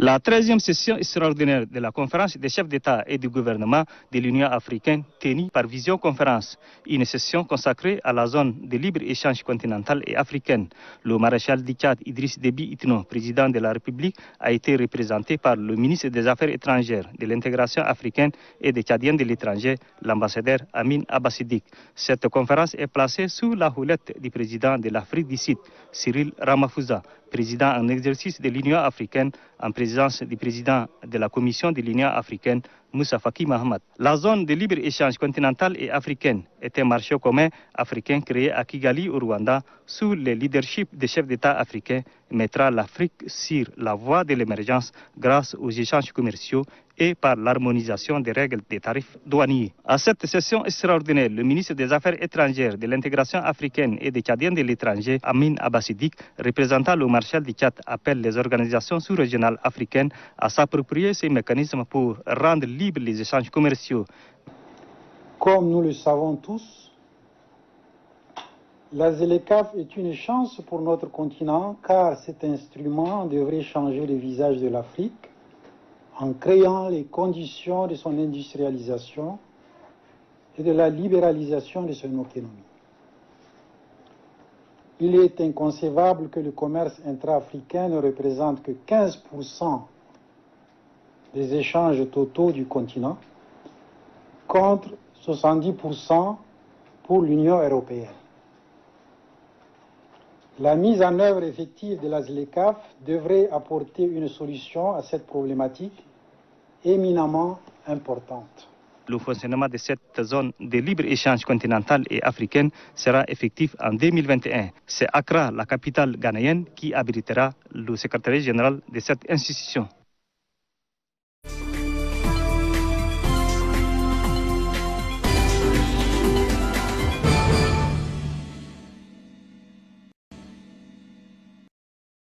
La 13e session extraordinaire de la conférence des chefs d'État et du gouvernement de l'Union africaine tenue par visioconférence, une session consacrée à la zone de libre-échange continentale et africaine. Le maréchal du Tchad Idriss Déby Itno, président de la République, a été représenté par le ministre des Affaires étrangères, de l'intégration africaine et des Tchadiens de l'étranger, l'ambassadeur Amin Abassidik. Cette conférence est placée sous la houlette du président de l'Afrique du Sud, Cyril Ramaphosa, président en exercice de l'Union africaine, en présence du président de la Commission de l'Union africaine, Moussa Faki Mahamat. La zone de libre-échange continentale et africaine est un marché commun africain créé à Kigali au Rwanda sous le leadership des chefs d'État africains et mettra l'Afrique sur la voie de l'émergence grâce aux échanges commerciaux et par l'harmonisation des règles des tarifs douaniers. À cette session extraordinaire, le ministre des Affaires étrangères, de l'intégration africaine et des Tchadiens de l'étranger, Amin Abassidik, représentant le maréchal du Tchad, appelle les organisations sous-régionales africaines à s'approprier ces mécanismes pour rendre libres les échanges commerciaux. Comme nous le savons tous, la ZLECAf est une chance pour notre continent car cet instrument devrait changer le visage de l'Afrique en créant les conditions de son industrialisation et de la libéralisation de son économie. Il est inconcevable que le commerce intra-africain ne représente que 15% des échanges totaux du continent, contre 70% pour l'Union européenne. La mise en œuvre effective de la ZLECAf devrait apporter une solution à cette problématique éminemment importante. Le fonctionnement de cette zone de libre-échange continentale et africaine sera effectif en 2021. C'est Accra, la capitale ghanéenne, qui abritera le secrétariat général de cette institution.